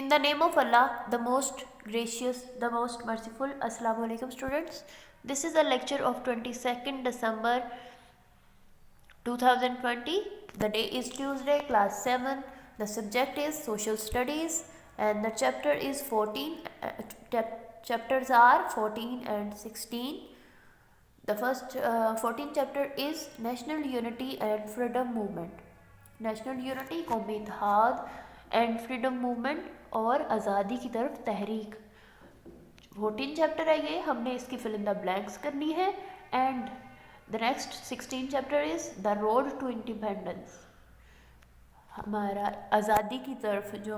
In the name of Allah, the most gracious, the most merciful. Assalamu alaikum students. This is a lecture of 22nd December 2020. The day is Tuesday, class 7. The subject is social studies and the chapter is 14. Chapters are 14 and 16. The first 14th chapter is National Unity and Freedom Movement. National unity, कौमी इत्तेहाद and freedom movement और आज़ादी की तरफ तहरीक। 14 chapter है ये, हमने इसकी fill in the blanks करनी है। And the next 16 chapter is the road to independence. हमारा आज़ादी की तरफ जो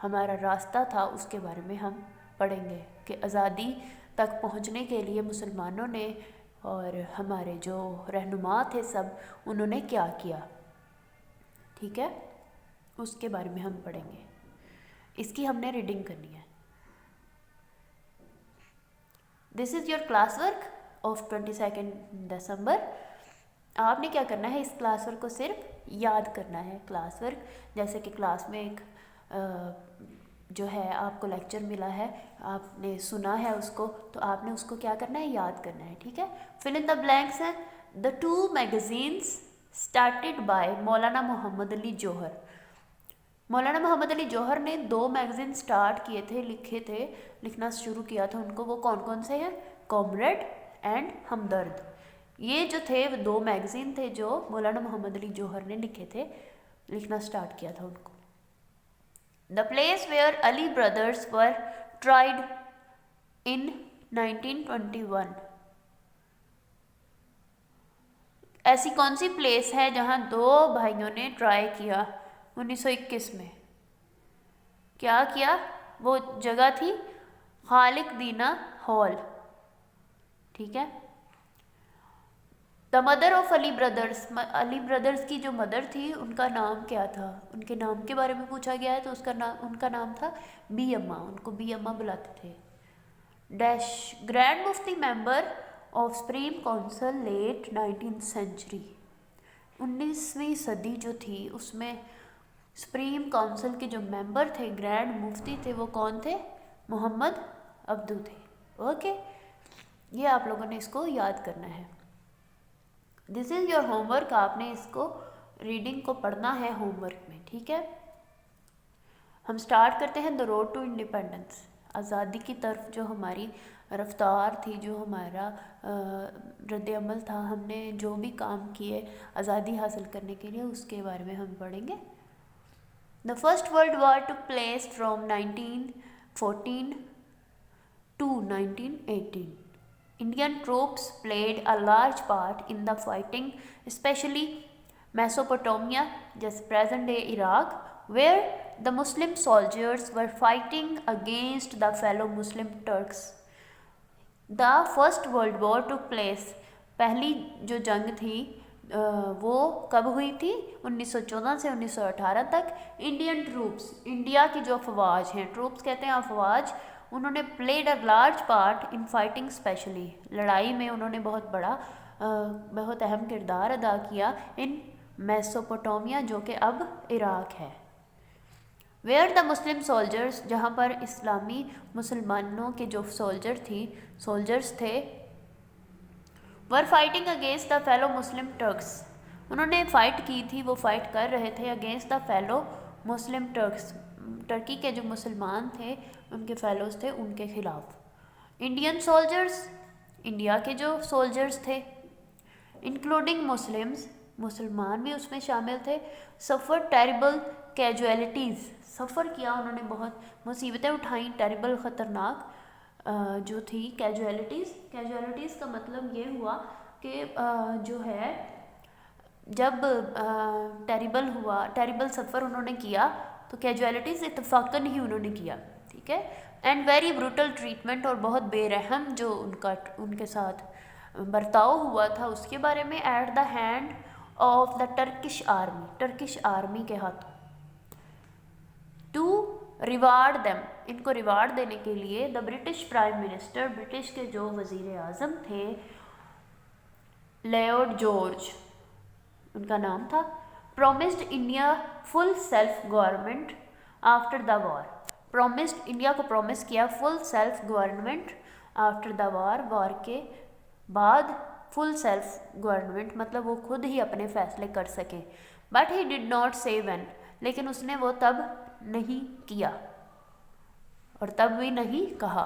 हमारा रास्ता था उसके बारे में हम पढ़ेंगे कि आज़ादी तक पहुंचने के लिए मुसलमानों ने और हमारे जो रहनुमा थे सब, उन्होंने क्या किया, ठीक है, उसके बारे में हम पढ़ेंगे। इसकी हमने रीडिंग करनी है। This is your class work of 22 दिसंबर। आपने क्या करना है, इस क्लास वर्क को सिर्फ याद करना है। क्लास वर्क जैसे कि क्लास में एक जो है आपको लेक्चर मिला है, आपने सुना है उसको, तो आपने उसको क्या करना है, याद करना है, ठीक है। फिल इन द ब्लैंक्स हैं। द 2 मैगजीन्स स्टार्टेड बाय मौलाना मोहम्मद अली जौहर। मौलाना मोहम्मद अली जौहर ने 2 मैगज़ीन स्टार्ट किए थे, लिखना शुरू किया था उनको। वो कौन कौन से हैं, कॉमरेड एंड हमदर्द। ये जो थे वो 2 मैगज़ीन थे जो मौलाना मोहम्मद अली जौहर ने लिखे थे, लिखना स्टार्ट किया था उनको। The place where Ali brothers were tried in 1921। ऐसी कौन सी प्लेस है जहाँ 2 भाइयों ने ट्राई किया 1921 में? क्या किया? वो जगह थी खालिक दीना हॉल, ठीक है। The mother of Ali brothers की जो मदर थी उनका नाम क्या था? उनके नाम के बारे में पूछा गया है, तो उनका नाम था बी अम्मा। उनको बी अम्मा बुलाते थे। Dash grand mufti member of supreme council late 19th century. 19वीं सदी जो थी उसमें सुप्रीम काउंसिल के जो मेंबर थे, ग्रैंड मुफ्ती थे, वो कौन थे? मोहम्मद अब्दू थे। ओके, ये आप लोगों ने इसको याद करना है। This is your homework. आपने इसको रीडिंग को पढ़ना है होमवर्क में, ठीक है। हम स्टार्ट करते हैं द रोड टू इंडिपेंडेंस। आज़ादी की तरफ जो हमारी रफ्तार थी, जो हमारा रद्द-ए-अमल था, हमने जो भी काम किए आज़ादी हासिल करने के लिए, उसके बारे में हम पढ़ेंगे। The first world war took place from 1914 to 1918. Indian troops played a large part in the fighting, especially Mesopotamia, just present-day Iraq, where the Muslim soldiers were fighting against the fellow Muslim Turks. The First World War took place. पहली जो जंग थी वो कब हुई थी? 1914 से 1918 तक। इंडियन ट्रूप्स, इंडिया की जो अफवाज हैं, ट्रूप्स कहते हैं अफवाज, उन्होंने played a large part in fighting, specially लड़ाई में उन्होंने बहुत अहम किरदार अदा किया इन मेसोपोटामिया, जो कि अब इराक है। वेयर द मुस्लिम सोल्जर्स, जहाँ पर इस्लामी मुसलमानों के जो सोल्जर्स थे, were fighting against the fellow Muslim Turks, उन्होंने फ़ाइट की थी, वो फाइट कर रहे थे against the fellow Muslim Turks, Turkey के जो मुसलमान थे, उनके फेलोज थे, उनके खिलाफ। इंडियन सोल्जर्स, इंडिया के जो सोल्जर्स थे, इंक्लूडिंग मुस्लिम्स, मुसलमान भी उसमें शामिल थे, सफ़र टेरिबल कैजुअलिटीज़, सफ़र किया उन्होंने, बहुत मुसीबतें उठाई, टेरिबल ख़तरनाक जो थी। कैजुअलिटीज़ का मतलब ये हुआ कि जो है जब टेरिबल सफ़र उन्होंने किया तो कैजुअलिटीज़ इत्तफ़ाक़न ही उन्होंने किया, ठीक है। एंड वेरी ब्रूटल ट्रीटमेंट, और बहुत बेरहम जो उनके साथ बर्ताव हुआ था उसके बारे में। At the hand of the Turkish army के हाथों। टू रिवार्ड देम, इनको रिवार्ड देने के लिए the British prime minister, British के जो वज़ीर आज़म थे, लियोड जॉर्ज उनका नाम था, promised India full self government after the war. Promised, India को प्रॉमिस किया full self government after the war के बाद फुल सेल्फ गवर्नमेंट, मतलब वो खुद ही अपने फैसले कर सके। बट ही डिड नॉट से व्हेन, लेकिन उसने वो तब नहीं किया और तब भी नहीं कहा।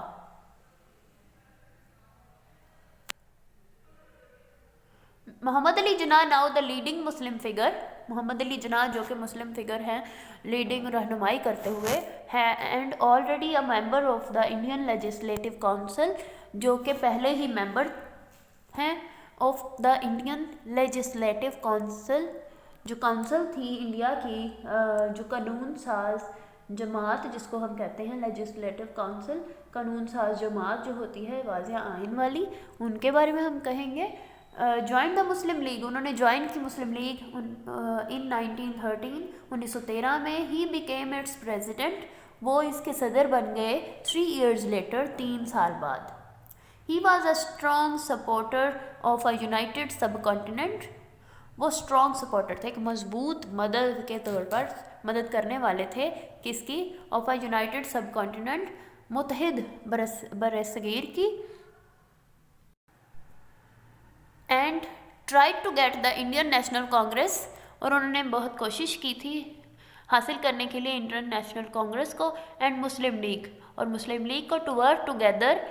Mohammad Ali Jinnah now the leading Muslim figure, Mohammad Ali Jinnah जो कि मुस्लिम फिगर हैं, लीडिंग रहनुमाई करते हुए हैं, and already a member of the Indian legislative council, जो कि पहले ही मेंबर हैं of the Indian legislative council, जो काउंसिल थी इंडिया की, जो कानून साज जमात जिसको हम कहते हैं लेजिस्लेटिव काउंसिल, कानून साज जमात जो होती है वाज़ आइन वाली, उनके बारे में हम कहेंगे। ज्वाइन द मुस्लिम लीग, उन्होंने ज्वाइन की मुस्लिम लीग इन 1913, 1913 में। ही बिकेम इट्स प्रेसिडेंट, वो इसके सदर बन गए 3 years लेटर, 3 साल बाद। He was a strong supporter of a united सब कॉन्टिनेंट, वो स्ट्रॉन्ग सपोर्टर थे, एक मजबूत मदद के तौर पर मदद करने वाले थे किसकी, of a united subcontinent, मुत्तहिद बरसगीर की। And tried to get the Indian National Congress, और उन्होंने बहुत कोशिश की थी हासिल करने के लिए इंडियन नेशनल कांग्रेस को, एंड मुस्लिम लीग, और मुस्लिम लीग को, to work together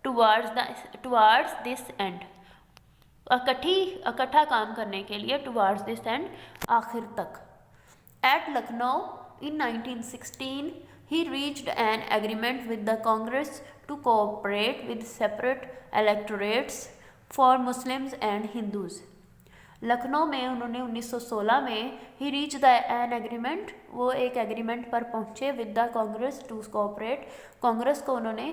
towards this end, इकट्ठा काम करने के लिए, टुवार्ड्स दिस एंड, आखिर तक। At Lucknow in 1916 he reached an agreement with the Congress to cooperate with separate electorates for Muslims and Hindus. Lucknow में उन्होंने 1916 में ही रीच द एन एग्रीमेंट, वो एक एग्रीमेंट पर पहुँचे with the Congress to cooperate, Congress को उन्होंने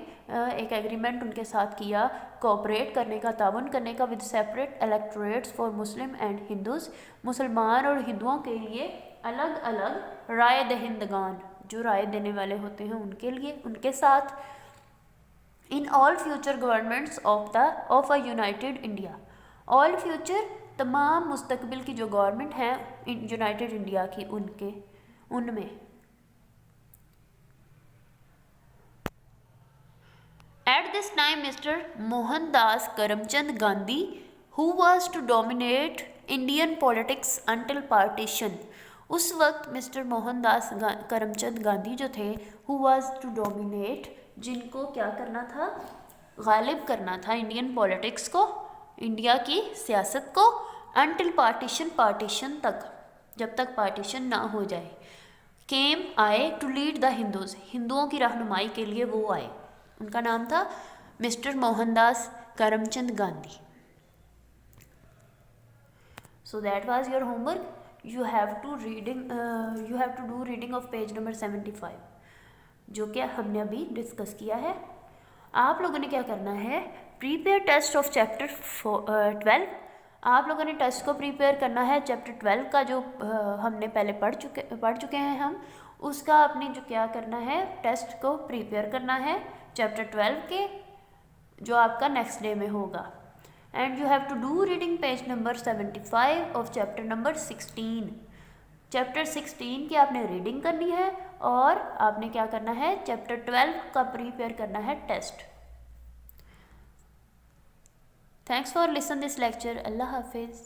एक एग्रीमेंट उनके साथ किया कोऑपरेट करने का, ताउन करने का, with separate electorates for Muslim and Hindus, मुसलमान और हिंदुओं के लिए अलग अलग राय दहिंदगान, जो राय देने वाले होते हैं उनके लिए, उनके साथ। In all future governments of a United India, all future तमाम मुस्तकबिल की जो गवर्नमेंट हैं यूनाइटेड इंडिया की, उनमें। At this time mister Mohandas Karamchand Gandhi, who was to dominate Indian politics until partition, उस वक्त मिस्टर मोहनदास करमचंद गांधी जो थे, हु वाज टू डोमिनेट, जिनको क्या करना था, गालिब करना था इंडियन पॉलिटिक्स को, इंडिया की सियासत को, अंटिल पार्टीशन, पार्टीशन तक, जब तक पार्टीशन ना हो जाए। केम आए टू लीड द हिंदूज़, हिंदुओं की रहनुमाई के लिए वो आए, उनका नाम था mister Mohandas Karamchand Gandhi. So that was your homework, you have to do reading of page number 75, जो कि हमने अभी डिस्कस किया है। आप लोगों ने क्या करना है, प्रीपेयर टेस्ट ऑफ चैप्टर 12, आप लोगों ने टेस्ट को प्रिपेयर करना है चैप्टर 12 का, जो हमने पहले पढ़ चुके हैं हम, उसका आपने जो क्या करना है, टेस्ट को प्रिपेयर करना है चैप्टर 12 के, जो आपका नेक्स्ट डे में होगा। And you have to do reading page number 75 of chapter number 16, chapter 16 की आपने रीडिंग करनी है, और आपने क्या करना है, चैप्टर 12 का प्रिपेयर करना है test. Thanks for listen this lecture, अल्लाह हाफिज़।